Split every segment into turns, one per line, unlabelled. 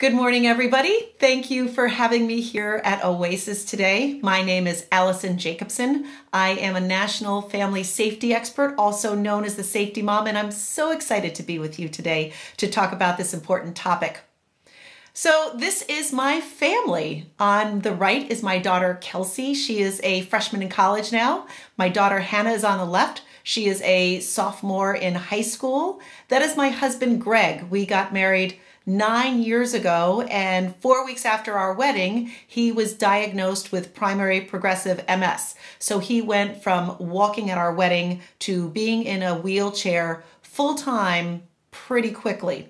Good morning, everybody. Thank you for having me here at Oasis today. My name is Alison Jacobson. I am a national family safety expert, also known as the Safety Mom, and I'm so excited to be with you today to talk about this important topic. So this is my family. On the right is my daughter, Kelsey. She is a freshman in college now. My daughter, Hannah, is on the left. She is a sophomore in high school. That is my husband, Greg. We got married 9 years ago, and 4 weeks after our wedding, he was diagnosed with primary progressive MS. So he went from walking at our wedding to being in a wheelchair full-time pretty quickly.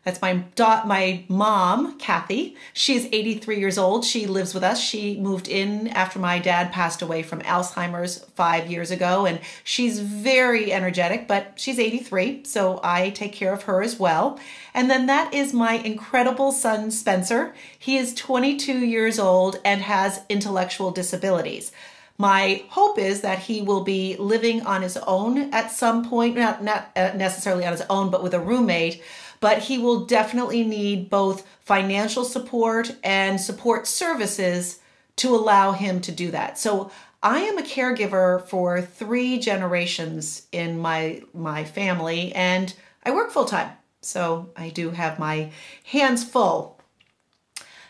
That's my mom, Kathy. She's 83 years old. She lives with us. She moved in after my dad passed away from Alzheimer's 5 years ago, and she's very energetic, but she's 83, so I take care of her as well. And then that is my incredible son, Spencer. He is 22 years old and has intellectual disabilities. My hope is that he will be living on his own at some point, not necessarily on his own, but with a roommate. But he will definitely need both financial support and support services to allow him to do that. So I am a caregiver for 3 generations in my family, and I work full-time. So I do have my hands full.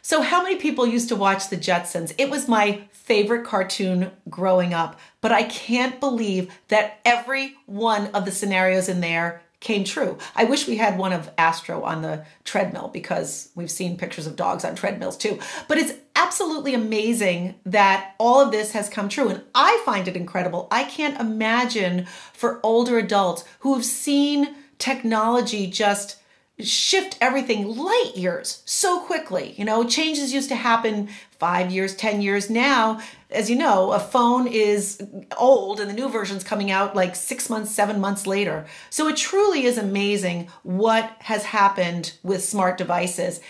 So how many people used to watch the Jetsons? It was my favorite cartoon growing up, but I can't believe that every one of the scenarios in there came true. I wish we had one of Astro on the treadmill, because we've seen pictures of dogs on treadmills too. But it's absolutely amazing that all of this has come true, and I find it incredible. I can't imagine for older adults who have seen technology just shift everything light years so quickly. You know, changes used to happen 5 years, 10 years. Now, as you know, a phone is old and the new version's coming out like 6 months, 7 months later. So it truly is amazing what has happened with smart devices.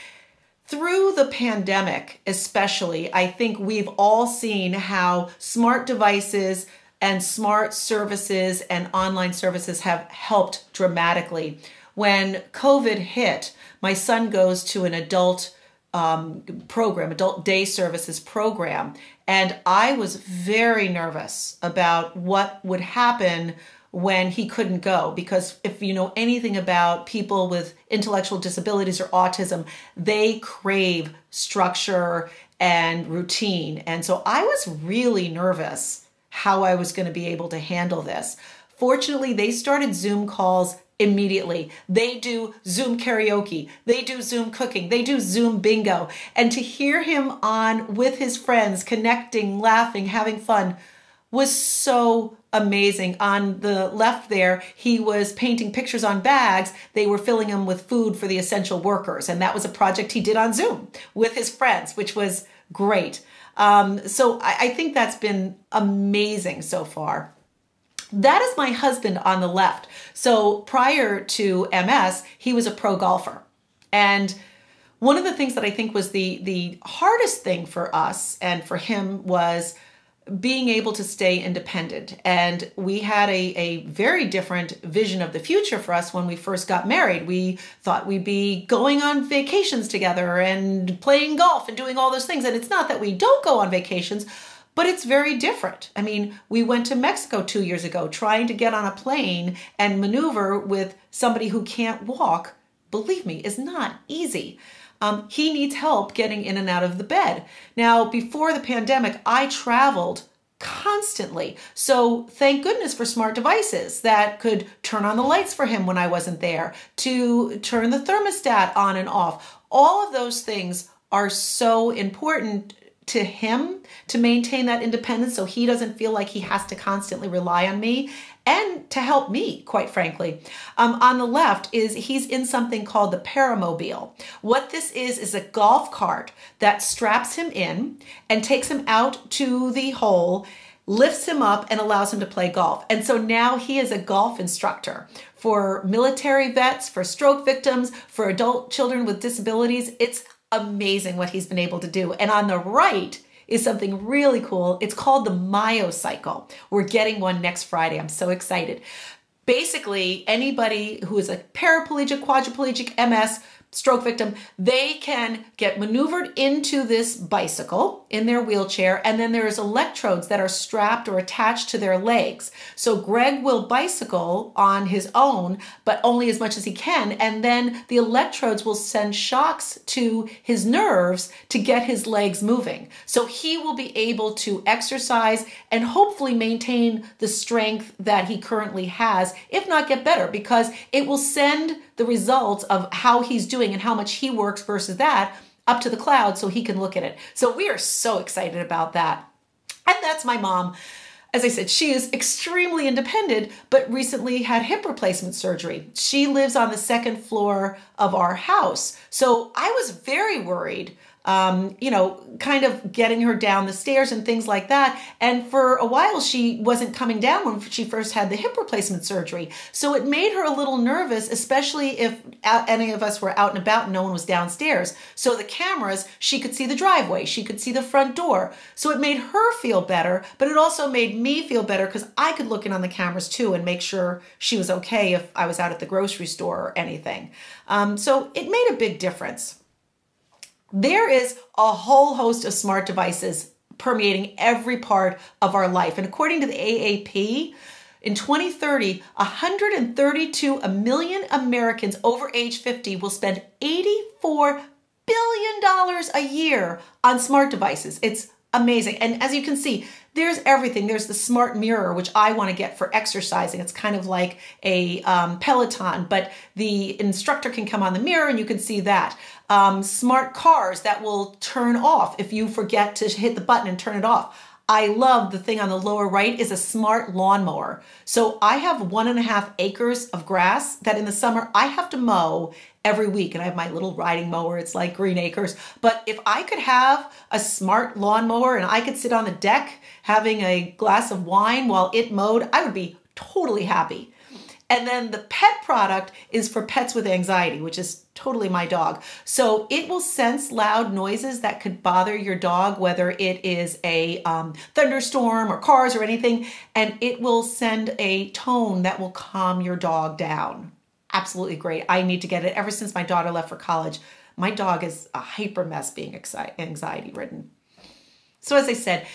Through the pandemic, especially, I think we've all seen how smart devices and smart services and online services have helped dramatically. When COVID hit, my son goes to an adult program, adult day services program, and I was very nervous about what would happen when he couldn't go, because if you know anything about people with intellectual disabilities or autism, they crave structure and routine. And so I was really nervous how I was going to be able to handle this. Fortunately, they started Zoom calls immediately. They do Zoom karaoke, they do Zoom cooking, they do Zoom bingo. And to hear him on with his friends, connecting, laughing, having fun was so amazing. On the left there, he was painting pictures on bags. They were filling them with food for the essential workers. And that was a project he did on Zoom with his friends, which was great. So I think that's been amazing so far. That is my husband on the left. So prior to MS, he was a pro golfer. And one of the things that I think was the hardest thing for us and for him was being able to stay independent. And we had a very different vision of the future for us when we first got married. We thought we'd be going on vacations together and playing golf and doing all those things. And it's not that we don't go on vacations, but it's very different. I mean, we went to Mexico 2 years ago trying to get on a plane and maneuver with somebody who can't walk. Believe me, is not easy. He needs help getting in and out of the bed. Now, before the pandemic, I traveled constantly. So thank goodness for smart devices that could turn on the lights for him when I wasn't there, to turn the thermostat on and off. All of those things are so important to him to maintain that independence so he doesn't feel like he has to constantly rely on me, and to help me, quite frankly. On the left he's in something called the Paramobile. What this is a golf cart that straps him in and takes him out to the hole, lifts him up, and allows him to play golf. And so now he is a golf instructor for military vets, for stroke victims, for adult children with disabilities. It's amazing what he's been able to do. And on the right is something really cool. It's called the Myocycle. We're getting one next Friday. I'm so excited. Basically, anybody who is a paraplegic, quadriplegic, MS, stroke victim, they can get maneuvered into this bicycle in their wheelchair, and then there's electrodes that are strapped or attached to their legs. So Greg will bicycle on his own, but only as much as he can, and then the electrodes will send shocks to his nerves to get his legs moving. So he will be able to exercise and hopefully maintain the strength that he currently has, if not get better, because it will send the results of how he's doing and how much he works versus that up to the cloud so he can look at it. So we are so excited about that. And that's my mom. As I said, she is extremely independent, but recently had hip replacement surgery. She lives on the second floor of our house. So I was very worried, kind of getting her down the stairs and things like that. And for a while, she wasn't coming down when she first had the hip replacement surgery. So it made her a little nervous, especially if any of us were out and about and no one was downstairs. So the cameras, she could see the driveway, she could see the front door. So it made her feel better, but it also made me feel better because I could look in on the cameras too and make sure she was okay if I was out at the grocery store or anything. So it made a big difference. There is a whole host of smart devices permeating every part of our life. And according to the AAP, in 2030, 132 million Americans over age 50 will spend $84 billion a year on smart devices. It's amazing. And as you can see, there's everything. There's the smart mirror, which I want to get for exercising. It's kind of like a Peloton, but the instructor can come on the mirror and you can see that. Smart cars that will turn off if you forget to hit the button and turn it off. I love the thing on the lower right is a smart lawnmower. So I have 1.5 acres of grass that in the summer I have to mow every week. And I have my little riding mower. It's like Green Acres. But if I could have a smart lawnmower and I could sit on the deck having a glass of wine while it mowed, I would be totally happy. And then the pet product is for pets with anxiety, which is totally my dog. So it will sense loud noises that could bother your dog, whether it is a thunderstorm or cars or anything, and it will send a tone that will calm your dog down. Absolutely great. I need to get it. Ever since my daughter left for college, my dog is a hyper mess being anxiety ridden. So as I said,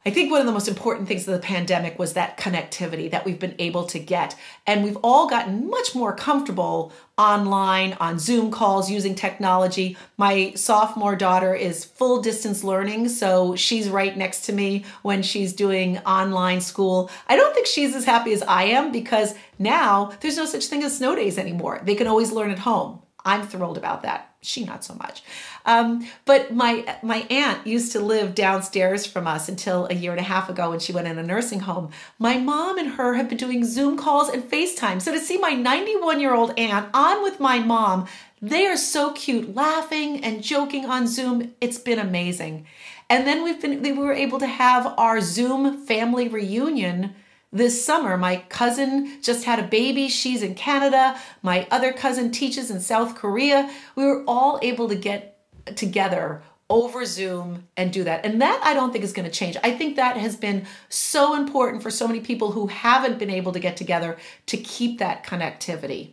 I think one of the most important things of the pandemic was that connectivity that we've been able to get. And we've all gotten much more comfortable online, on Zoom calls, using technology. My sophomore daughter is full distance learning, so she's right next to me when she's doing online school. I don't think she's as happy as I am because now there's no such thing as snow days anymore. They can always learn at home. I'm thrilled about that. She not so much. But my aunt used to live downstairs from us until 1.5 years ago when she went in a nursing home. My mom and her have been doing Zoom calls and FaceTime. So to see my 91-year-old aunt on with my mom, they are so cute, laughing and joking on Zoom. It's been amazing. And then we were able to have our Zoom family reunion this summer. My cousin just had a baby. She's in Canada. My other cousin teaches in South Korea. We were all able to get together over Zoom and do that. And that I don't think is going to change. I think that has been so important for so many people who haven't been able to get together to keep that connectivity.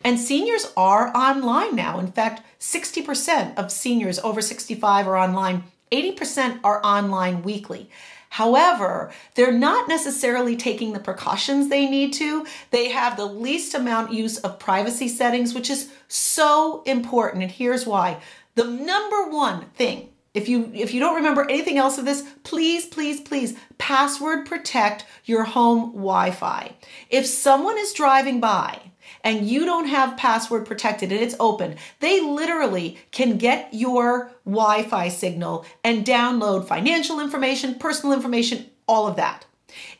And seniors are online now. In fact, 60% of seniors over 65 are online. 80% are online weekly. However, they're not necessarily taking the precautions they need to. They have the least amount use of privacy settings, which is so important. And here's why. The number one thing, if you don't remember anything else of this, please, please, please password protect your home Wi-Fi. If someone is driving by and you don't have password protected and it's open, they literally can get your Wi-Fi signal and download financial information, personal information, all of that.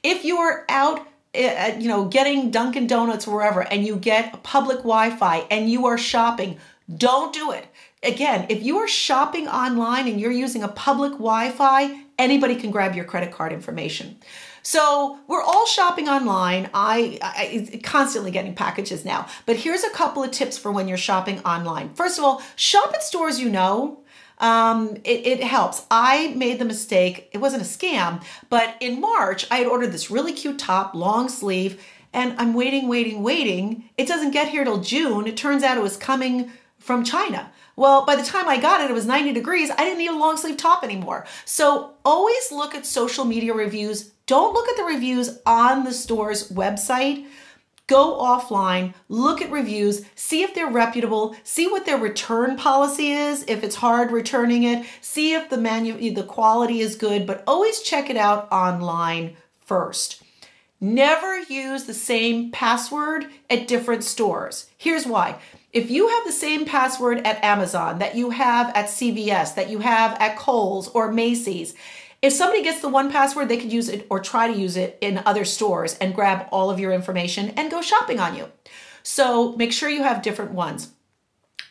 If you are out getting Dunkin' Donuts or wherever and you get public Wi-Fi and you are shopping, don't do it. Again, if you are shopping online and you're using a public Wi-Fi, anybody can grab your credit card information. So we're all shopping online. I constantly getting packages now. But here's a couple of tips for when you're shopping online. First of all, shop at stores you know. It helps. I made the mistake. It wasn't a scam, but in March, I had ordered this really cute top, long sleeve, and I'm waiting. It doesn't get here till June. It turns out it was coming from China. Well, by the time I got it, it was 90 degrees. I didn't need a long sleeve top anymore. So always look at social media reviews. Don't look at the reviews on the store's website. Go offline, look at reviews, see if they're reputable, see what their return policy is, if it's hard returning it, see if the quality is good, but always check it out online first. Never use the same password at different stores. Here's why. If you have the same password at Amazon, that you have at CVS, that you have at Kohl's or Macy's, if somebody gets the one password, they could use it or try to use it in other stores and grab all of your information and go shopping on you. So make sure you have different ones.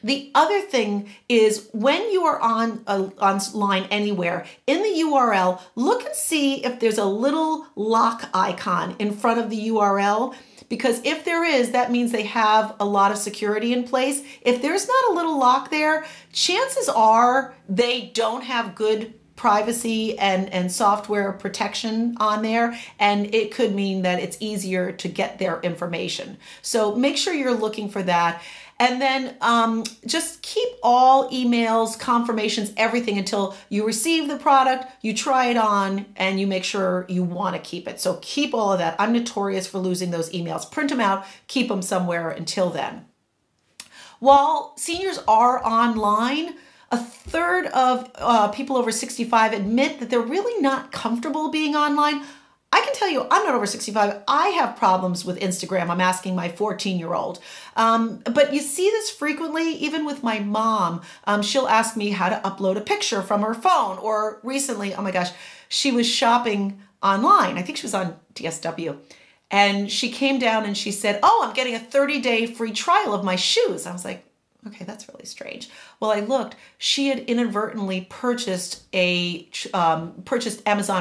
The other thing is when you are online anywhere, in the URL, look and see if there's a little lock icon in front of the URL, because if there is, that means they have a lot of security in place. If there's not a little lock there, chances are they don't have good privacy and software protection on there, and it could mean that it's easier to get their information. So make sure you're looking for that. And then just keep all emails, confirmations, everything until you receive the product, you try it on, and you make sure you want to keep it. So keep all of that. I'm notorious for losing those emails. Print them out, keep them somewhere until then. While seniors are online, a third of people over 65 admit that they're really not comfortable being online. I can tell you, I'm not over 65. I have problems with Instagram. I'm asking my 14-year-old. But you see this frequently, even with my mom. She'll ask me how to upload a picture from her phone. Or recently, oh my gosh, she was shopping online. I think she was on DSW. And she came down and she said, oh, I'm getting a 30-day free trial of my shoes. I was like, okay, that's really strange. Well, I looked. She had inadvertently purchased Amazon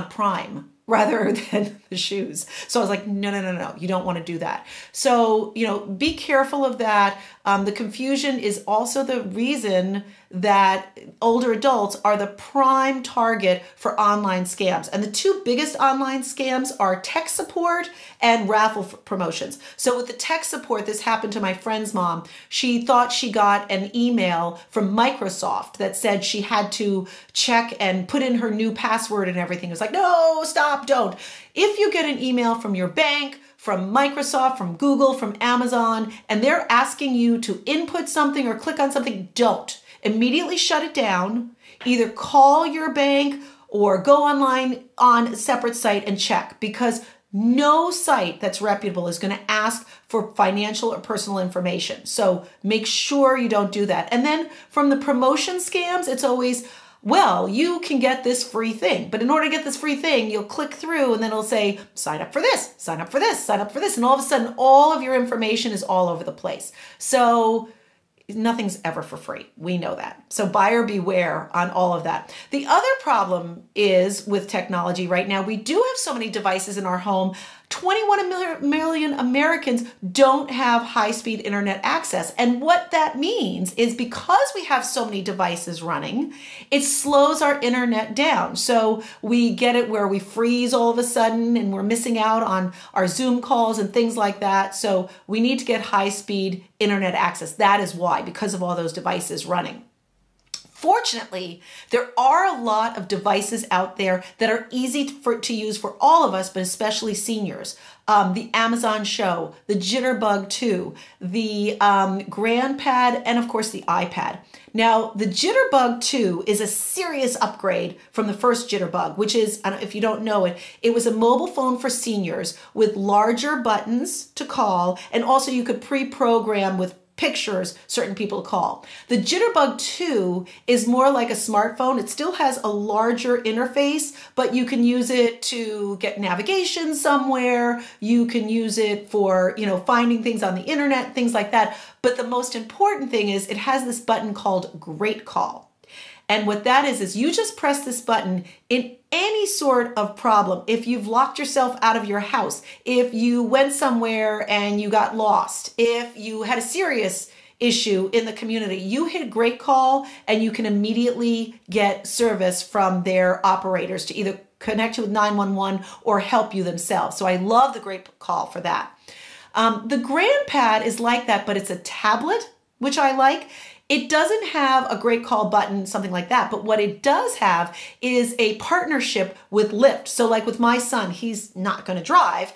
Prime rather than the shoes. So I was like, no, you don't want to do that. So, be careful of that. The confusion is also the reason that older adults are the prime target for online scams. And the two biggest online scams are tech support and raffle promotions. So with the tech support, this happened to my friend's mom. She thought she got an email from Microsoft that said she had to check and put in her new password and everything. It was like, no, stop, don't. If you get an email from your bank, from Microsoft, from Google, from Amazon, and they're asking you to input something or click on something, don't. Immediately shut it down. Either call your bank or go online on a separate site and check, because no site that's reputable is going to ask for financial or personal information. So make sure you don't do that. And then from the promotion scams, it's always, well, you can get this free thing. But in order to get this free thing, you'll click through and then it'll say, sign up for this, sign up for this, sign up for this. And all of a sudden, all of your information is all over the place. So nothing's ever for free. We know that. So buyer beware on all of that. The other problem is with technology right now, we do have so many devices in our home. 21 million Americans don't have high-speed internet access. And what that means is because we have so many devices running, it slows our internet down. So we get it where we freeze all of a sudden and we're missing out on our Zoom calls and things like that. So we need to get high-speed internet access. That is why, because of all those devices running. Fortunately, there are a lot of devices out there that are easy to use for all of us, but especially seniors. The Amazon Show, the Jitterbug 2, the GrandPad, and of course the iPad. Now, the Jitterbug 2 is a serious upgrade from the first Jitterbug, which is, if you don't know it, it was a mobile phone for seniors with larger buttons to call, and also you could pre-program with pictures certain people call. The Jitterbug 2 is more like a smartphone. It still has a larger interface, but you can use it to get navigation somewhere. You can use it for, finding things on the internet, things like that. But the most important thing is it has this button called Great Call. And what that is you just press this button in any sort of problem. If you've locked yourself out of your house, if you went somewhere and you got lost, if you had a serious issue in the community, you hit Great Call and you can immediately get service from their operators to either connect you with 911 or help you themselves. So I love the Great Call for that. The GrandPad is like that, but it's a tablet, which I like. It doesn't have a great call button, something like that, but what it does have is a partnership with Lyft. So like with my son, he's not going to drive.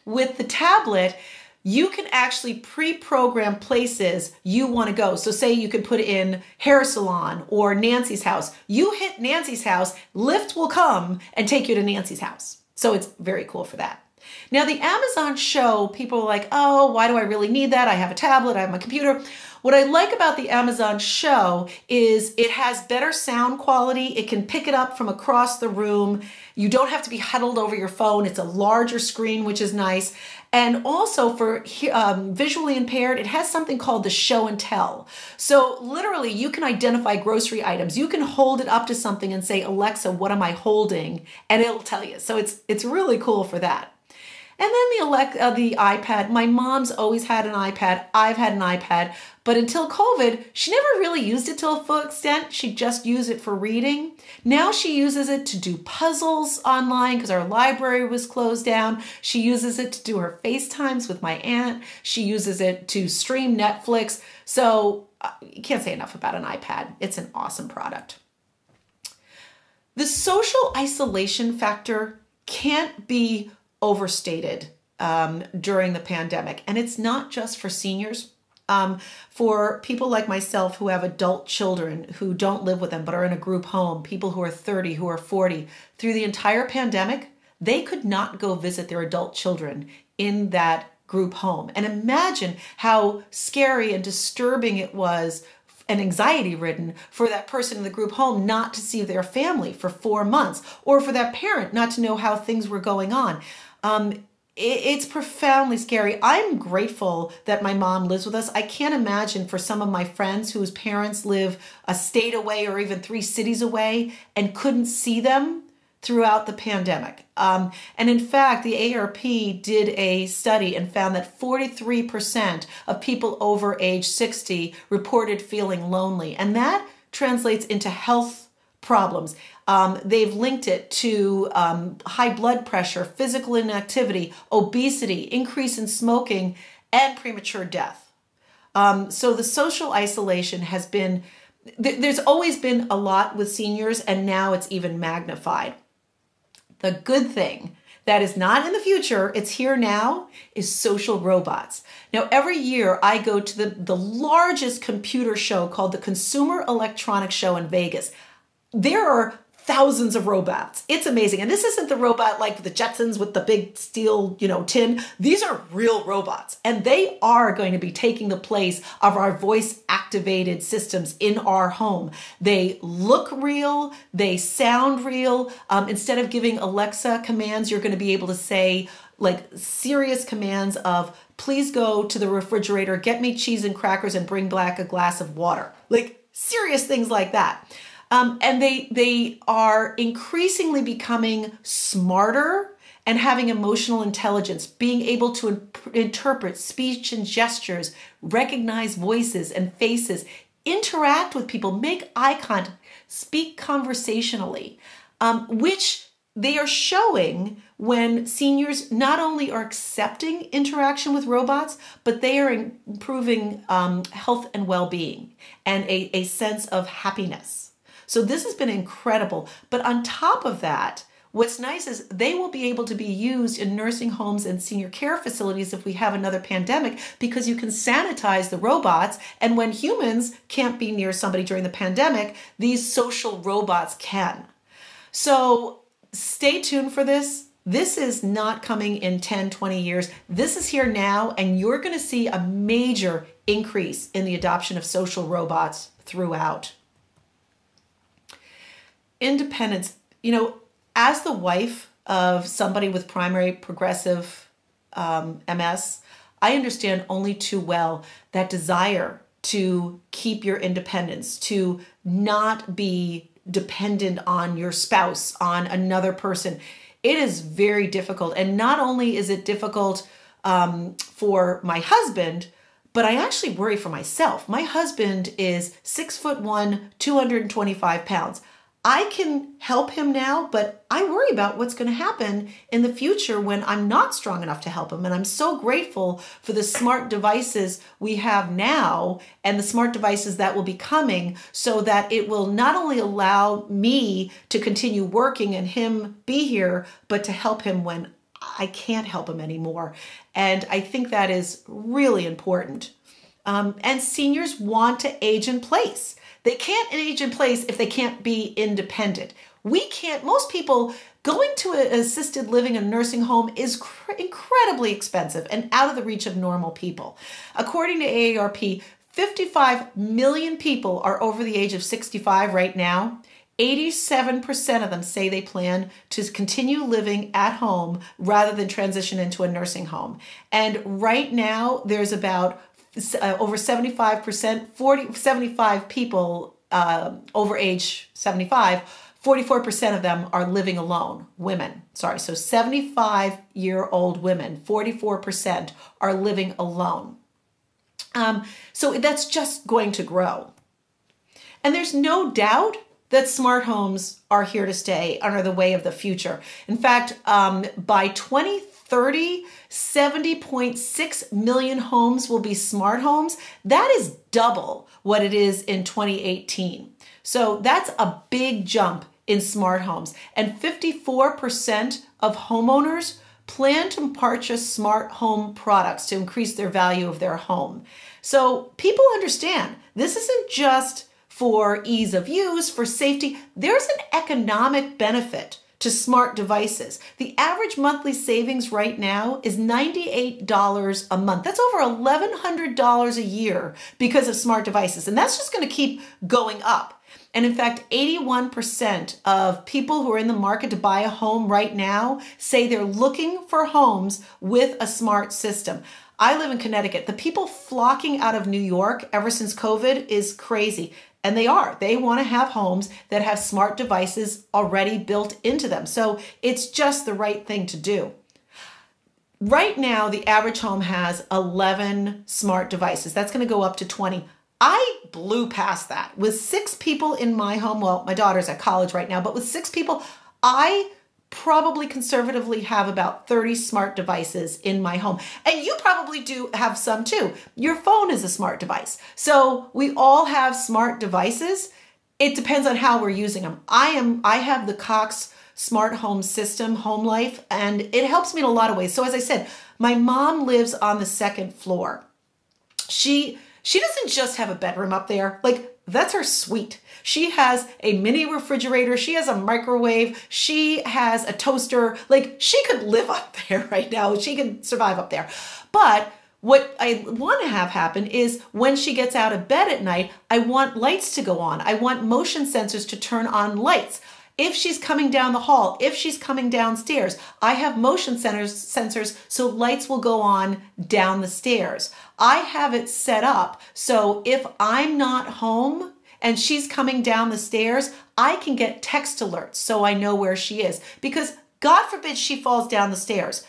With the tablet, you can actually pre-program places you want to go. So say you could put in hair salon or Nancy's house. You hit Nancy's house, Lyft will come and take you to Nancy's house. So it's very cool for that. Now the Amazon Show, people are like, oh, why do I really need that? I have a tablet, I have my computer. What I like about the Amazon Show is it has better sound quality. It can pick it up from across the room. You don't have to be huddled over your phone. It's a larger screen, which is nice. And also for visually impaired, it has something called the show and tell. So literally you can identify grocery items. You can hold it up to something and say, Alexa, what am I holding? And it'll tell you. So it's really cool for that. And then the iPad, my mom's always had an iPad. I've had an iPad, but until COVID, she never really used it to a full extent. She just used it for reading. Now she uses it to do puzzles online because our library was closed down. She uses it to do her FaceTimes with my aunt. She uses it to stream Netflix. So you can't say enough about an iPad. It's an awesome product. The social isolation factor can't be overstated during the pandemic. And it's not just for seniors. For people like myself who have adult children who don't live with them but are in a group home, people who are 30, who are 40, through the entire pandemic, they could not go visit their adult children in that group home. And imagine how scary and disturbing it was and anxiety-ridden for that person in the group home not to see their family for 4 months, or for that parent not to know how things were going on. It's profoundly scary. I'm grateful that my mom lives with us. I can't imagine for some of my friends whose parents live a state away or even 3 cities away and couldn't see them throughout the pandemic. And in fact, the AARP did a study and found that 43% of people over age 60 reported feeling lonely. And that translates into health problems. They've linked it to high blood pressure, physical inactivity, obesity, increase in smoking, and premature death. So the social isolation has been, there's always been a lot with seniors, and now it's even magnified. The good thing that is not in the future, it's here now, is social robots. Now, every year I go to the largest computer show called the Consumer Electronics Show in Vegas. There are thousands of robots. It's amazing. And this isn't the robot like the Jetsons with the big steel, tin. These are real robots, and they are going to be taking the place of our voice activated systems in our home. They look real. They sound real. Instead of giving Alexa commands, you're going to be able to say like serious commands of, please go to the refrigerator, get me cheese and crackers and bring back a glass of water. Like serious things like that. And they are increasingly becoming smarter and having emotional intelligence, being able to interpret speech and gestures, recognize voices and faces, interact with people, make eye contact, speak conversationally, which they are showing when seniors not only are accepting interaction with robots, but they are improving health and well-being and a sense of happiness. So this has been incredible. But on top of that, what's nice is they will be able to be used in nursing homes and senior care facilities if we have another pandemic, because you can sanitize the robots. And when humans can't be near somebody during the pandemic, these social robots can. So stay tuned for this. This is not coming in 10, 20 years. This is here now, and you're going to see a major increase in the adoption of social robots throughout. Independence, as the wife of somebody with primary progressive MS, I understand only too well that desire to keep your independence, to not be dependent on your spouse, on another person. It is very difficult. And not only is it difficult for my husband, but I actually worry for myself. My husband is 6'1", 225 pounds. I can help him now, but I worry about what's going to happen in the future when I'm not strong enough to help him. And I'm so grateful for the smart devices we have now and the smart devices that will be coming, so that it will not only allow me to continue working and him be here, but to help him when I can't help him anymore. And I think that is really important. And seniors want to age in place. They can't age in place if they can't be independent. We can't, most people, going to an assisted living and nursing home is incredibly expensive and out of the reach of normal people. According to AARP, 55 million people are over the age of 65 right now. 87% of them say they plan to continue living at home rather than transition into a nursing home. And right now, there's about over 75%, 75 people over age 75, 44% of them are living alone, women. Sorry, so 75-year-old women, 44% are living alone. So that's just going to grow. And there's no doubt that smart homes are here to stay, are the way of the future. In fact, by 2030, 70.6 million homes will be smart homes. That is double what it is in 2018. So that's a big jump in smart homes. And 54% of homeowners plan to purchase smart home products to increase their value of their home. So people understand this isn't just for ease of use, for safety. There's an economic benefit to smart devices. The average monthly savings right now is $98 a month. That's over $1,100 a year because of smart devices. And that's just going to keep going up. And in fact, 81% of people who are in the market to buy a home right now say they're looking for homes with a smart system. I live in Connecticut. The people flocking out of New York ever since COVID is crazy. And they are. They want to have homes that have smart devices already built into them. So it's just the right thing to do. Right now, the average home has 11 smart devices. That's going to go up to 20. I blew past that. With 6 people in my home, well, my daughter's at college right now, but with 6 people, I probably conservatively have about 30 smart devices in my home. And you probably do have some too. Your phone is a smart device. So we all have smart devices. It depends on how we're using them. I have the Cox smart home system, Home Life, and it helps me in a lot of ways. So as I said, my mom lives on the 2nd floor. She doesn't just have a bedroom up there. Like, that's her suite. She has a mini refrigerator. She has a microwave. She has a toaster. Like, she could live up there right now. She can survive up there. But what I want to have happen is when she gets out of bed at night, I want lights to go on. I want motion sensors to turn on lights. If she's coming down the hall, if she's coming downstairs, I have motion sensors so lights will go on down the stairs. I have it set up so if I'm not home and she's coming down the stairs, I can get text alerts so I know where she is. Because God forbid she falls down the stairs.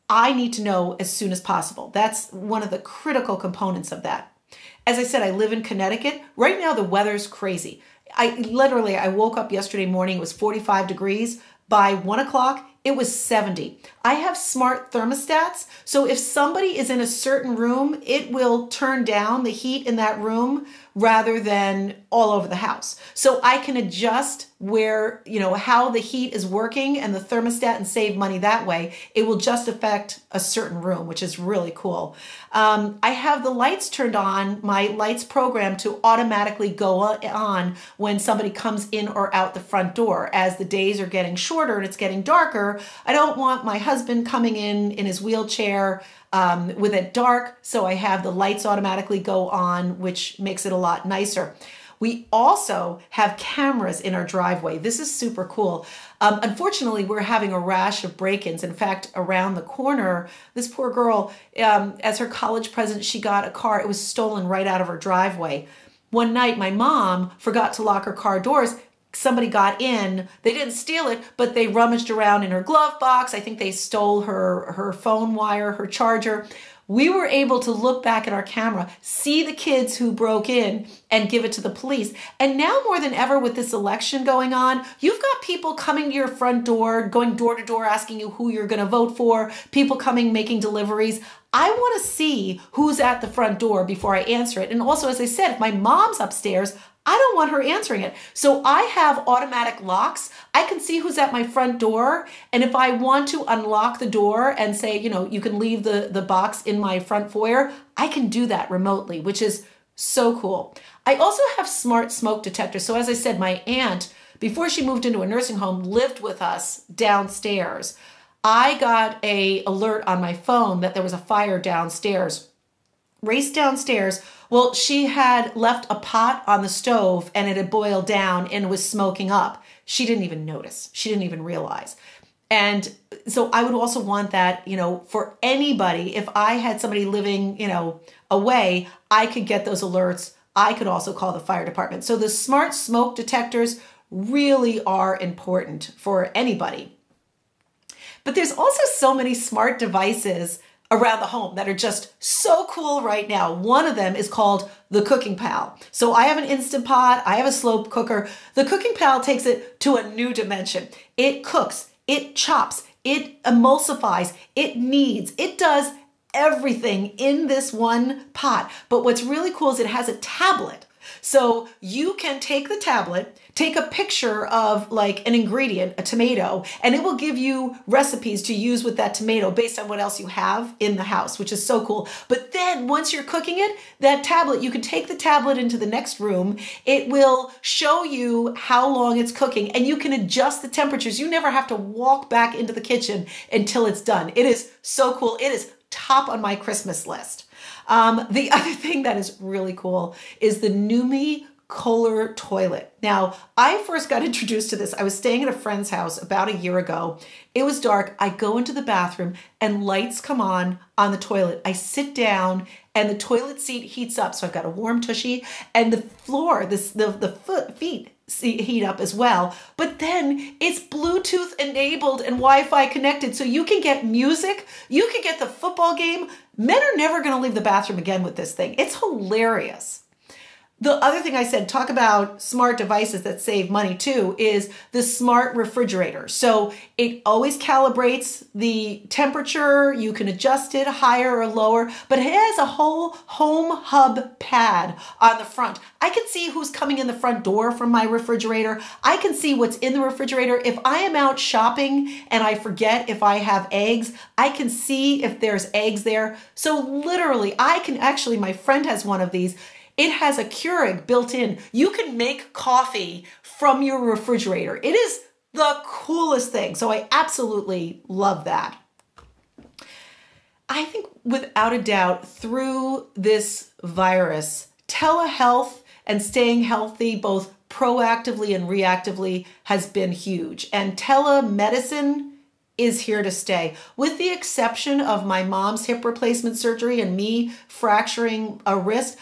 I need to know as soon as possible. That's one of the critical components of that. As I said, I live in Connecticut. Right now the weather's crazy. I woke up yesterday morning, it was 45 degrees. By 1 o'clock, it was 70. I have smart thermostats, so if somebody is in a certain room, it will turn down the heat in that room rather than all over the house. So I can adjust where, how the heat is working and the thermostat and save money that way. It will just affect a certain room, which is really cool. I have the lights turned on, my lights programmed to automatically go on when somebody comes in or out the front door. As the days are getting shorter and it's getting darker, I don't want my husband coming in his wheelchair with it dark, so I have the lights automatically go on, which makes it a lot nicer. We also have cameras in our driveway. This is super cool. Unfortunately, we're having a rash of break-ins. In fact, around the corner, this poor girl, as her college present, she got a car. It was stolen right out of her driveway. One night, my mom forgot to lock her car doors. Somebody got in, they didn't steal it, but they rummaged around in her glove box. I think they stole her phone wire, her charger. we were able to look back at our camera, see the kids who broke in and give it to the police. And now more than ever with this election going on, you've got people coming to your front door, going door to door, asking you who you're going to vote for, people coming, making deliveries. I want to see who's at the front door before I answer it. And also, as I said, if my mom's upstairs, I don't want her answering it. So I have automatic locks. I can see who's at my front door. And if I want to unlock the door and say, you can leave the box in my front foyer, I can do that remotely, which is so cool. I also have smart smoke detectors. So as I said, my aunt, before she moved into a nursing home, lived with us downstairs. I got an alert on my phone that there was a fire downstairs. Raced downstairs. Well, she had left a pot on the stove and it had boiled down and was smoking up. She didn't even notice. She didn't even realize. And so I would also want that, for anybody, if I had somebody living, away, I could get those alerts. I could also call the fire department. So the smart smoke detectors really are important for anybody. But there's also so many smart devices around the home that are just so cool right now. One of them is called the Cooking Pal. So I have an Instant Pot, I have a slow cooker. The Cooking Pal takes it to a new dimension. It cooks, it chops, it emulsifies, it kneads, it does everything in this one pot. But what's really cool is it has a tablet. So you can take the tablet, take a picture of like an ingredient, a tomato, and it will give you recipes to use with that tomato based on what else you have in the house, which is so cool. But then once you're cooking it, that tablet, you can take the tablet into the next room. It will show you how long it's cooking and you can adjust the temperatures. You never have to walk back into the kitchen until it's done. It is so cool. It is top on my Christmas list. The other thing that is really cool is the Numi Kohler toilet. Now, I first got introduced to this. I was staying at a friend's house about a year ago. It was dark. I go into the bathroom and lights come on the toilet. I sit down and the toilet seat heats up. So I've got a warm tushy and the floor, the feet heat up as well. But then it's Bluetooth enabled and Wi-Fi connected. So you can get music, you can get the football game. Men are never going to leave the bathroom again with this thing. It's hilarious. The other thing I said, talk about smart devices that save money too, is the smart refrigerator. So it always calibrates the temperature. You can adjust it higher or lower, but it has a whole home hub pad on the front. I can see who's coming in the front door from my refrigerator. I can see what's in the refrigerator. If I am out shopping and I forget if I have eggs, I can see if there's eggs there. So literally, my friend has one of these. It has a Keurig built in. You can make coffee from your refrigerator. It is the coolest thing. So I absolutely love that. I think without a doubt, through this virus, telehealth and staying healthy, both proactively and reactively, has been huge. And telemedicine is here to stay. With the exception of my mom's hip replacement surgery and me fracturing a wrist,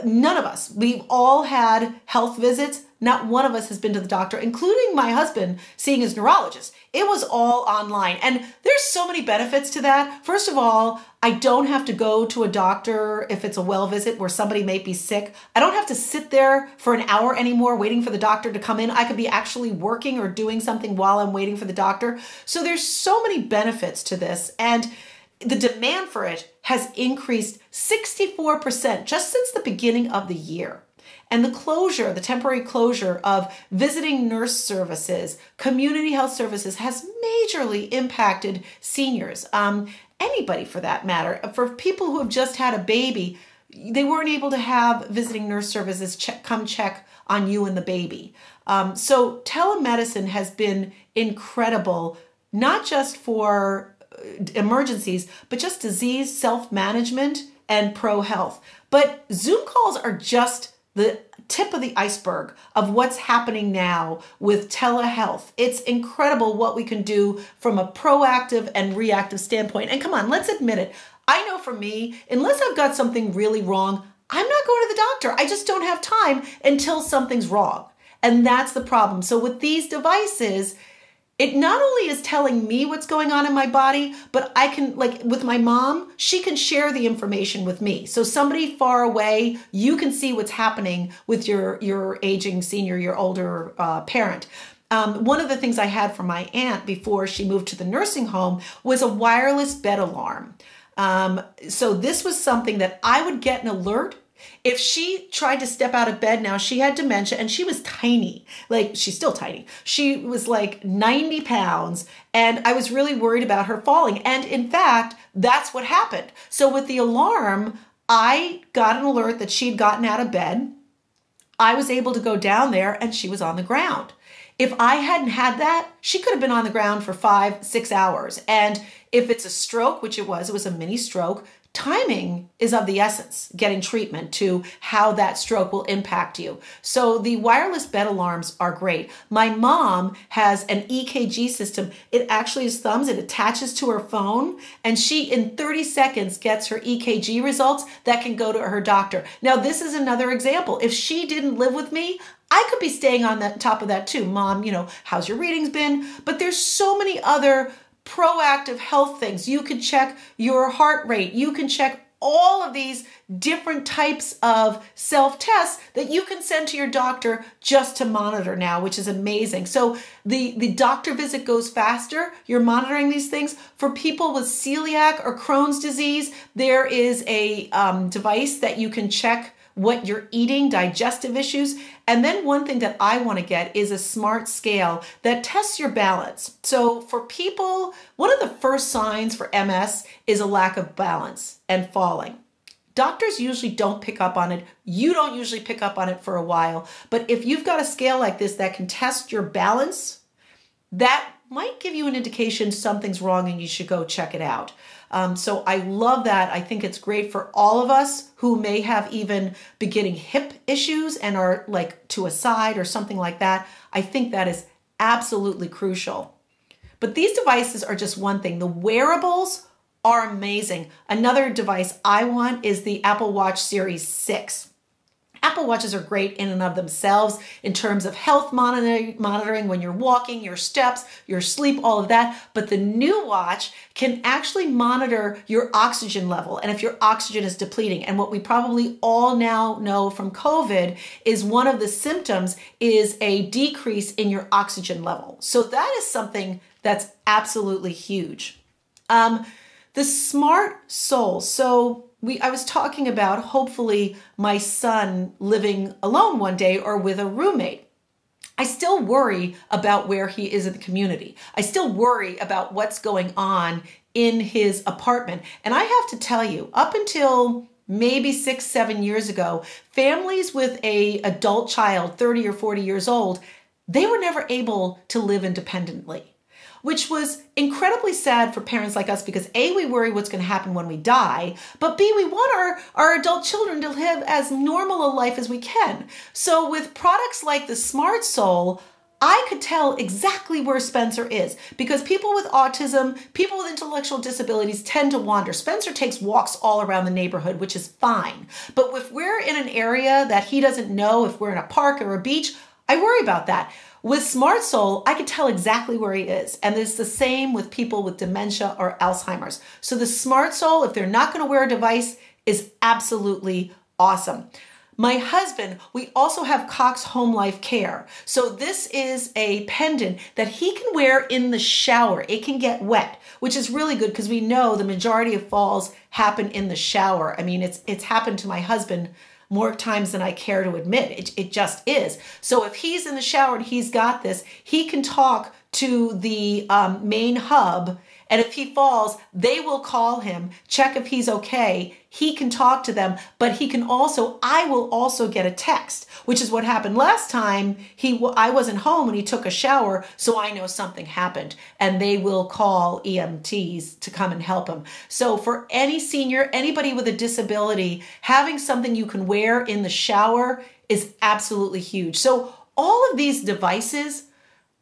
none of us, we've all had health visits. Not one of us has been to the doctor, including my husband seeing his neurologist. It was all online. And there's so many benefits to that. First of all, I don't have to go to a doctor if it's a well visit where somebody may be sick. I don't have to sit there for an hour anymore waiting for the doctor to come in. I could be actually working or doing something while I'm waiting for the doctor. So there's so many benefits to this. And the demand for it has increased 64% just since the beginning of the year. And the temporary closure of visiting nurse services, community health services has majorly impacted seniors. Anybody for that matter. For people who have just had a baby, they weren't able to have visiting nurse services come check on you and the baby. So telemedicine has been incredible, not just for emergencies, but just disease self-management and pro-health. But Zoom calls are just the tip of the iceberg of what's happening now with telehealth. It's incredible what we can do from a proactive and reactive standpoint. And come on, let's admit it. I know for me, unless I've got something really wrong, I'm not going to the doctor. I just don't have time until something's wrong. And that's the problem. So with these devices, it not only is telling me what's going on in my body, but I can, like with my mom, she can share the information with me. So somebody far away, you can see what's happening with your aging senior, your older parent. One of the things I had from my aunt before she moved to the nursing home was a wireless bed alarm. So this was something that I would get an alert if she tried to step out of bed. Now, she had dementia and she was tiny, like she's still tiny. She was like 90 pounds and I was really worried about her falling. And in fact, that's what happened. So with the alarm, I got an alert that she'd gotten out of bed. I was able to go down there and she was on the ground. If I hadn't had that, she could have been on the ground for 5-6 hours. And if it's a stroke, which it was a mini stroke, timing is of the essence, getting treatment to how that stroke will impact you. So the wireless bed alarms are great. My mom has an EKG system. It actually is thumbs. It attaches to her phone and she in 30 seconds gets her EKG results that can go to her doctor. Now, this is another example. If she didn't live with me, I could be staying on that top of that too. Mom, how's your readings been? But there's so many other proactive health things. You can check your heart rate. You can check all of these different types of self-tests that you can send to your doctor just to monitor now, which is amazing. So the doctor visit goes faster. You're monitoring these things. For people with celiac or Crohn's disease, there is a device that you can check what you're eating, digestive issues. And then one thing that I want to get is a smart scale that tests your balance. So for people, one of the first signs for MS is a lack of balance and falling. Doctors usually don't pick up on it. You don't usually pick up on it for a while. But if you've got a scale like this that can test your balance, that might give you an indication something's wrong and you should go check it out. So I love that. I think it's great for all of us who may have even beginning hip issues and are like to a side or something like that. I think that is absolutely crucial. But these devices are just one thing. The wearables are amazing. Another device I want is the Apple Watch Series 6. Apple Watches are great in and of themselves in terms of health monitoring when you're walking, your steps, your sleep, all of that. But the new watch can actually monitor your oxygen level and if your oxygen is depleting. And what we probably all now know from COVID is one of the symptoms is a decrease in your oxygen level. So that is something that's absolutely huge. The smart soul. So I was talking about hopefully my son living alone one day or with a roommate. I still worry about where he is in the community. I still worry about what's going on in his apartment. And I have to tell you, up until maybe 6-7 years ago, families with an adult child, 30 or 40 years old, they were never able to live independently, which was incredibly sad for parents like us because A, we worry what's going to happen when we die, but B, we want our adult children to live as normal a life as we can. So with products like the Smart Soul, I could tell exactly where Spencer is because people with autism, people with intellectual disabilities tend to wander. Spencer takes walks all around the neighborhood, which is fine. But if we're in an area that he doesn't know, if we're in a park or a beach, I worry about that. With Smart Soul, I can tell exactly where he is. And it's the same with people with dementia or Alzheimer's. So the Smart Soul, if they're not going to wear a device, is absolutely awesome. My husband, we also have Cox Home Life Care. So this is a pendant that he can wear in the shower. It can get wet, which is really good because we know the majority of falls happen in the shower. I mean, it's happened to my husband more times than I care to admit. It just is. So if he's in the shower and he's got this, he can talk to the main hub. And if he falls, they will call him, check if he's okay. He can talk to them, but I will also get a text, which is what happened last time. I wasn't home when he took a shower, so I know something happened. And they will call EMTs to come and help him. So for any senior, anybody with a disability, having something you can wear in the shower is absolutely huge. So all of these devices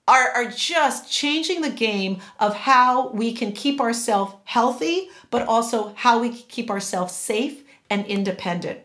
are just changing the game of how we can keep ourselves healthy, but also how we can keep ourselves safe and independent.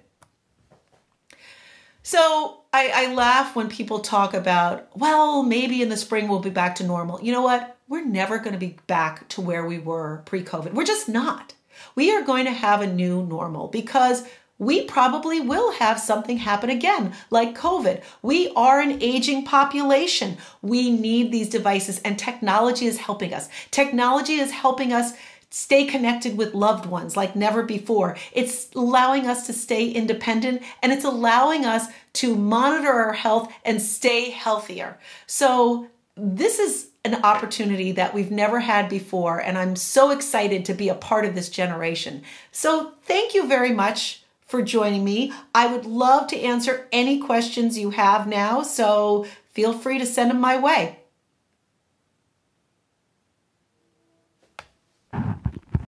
So I laugh when people talk about, well, maybe in the spring we'll be back to normal. You know what? We're never going to be back to where we were pre-COVID. We're just not. We are going to have a new normal because we probably will have something happen again, like COVID. We are an aging population. We need these devices, and technology is helping us. Technology is helping us stay connected with loved ones like never before. It's allowing us to stay independent, and it's allowing us to monitor our health and stay healthier. So this is an opportunity that we've never had before, and I'm so excited to be a part of this generation. So thank you very much for joining me. I would love to answer any questions you have now, so feel free to send them my way.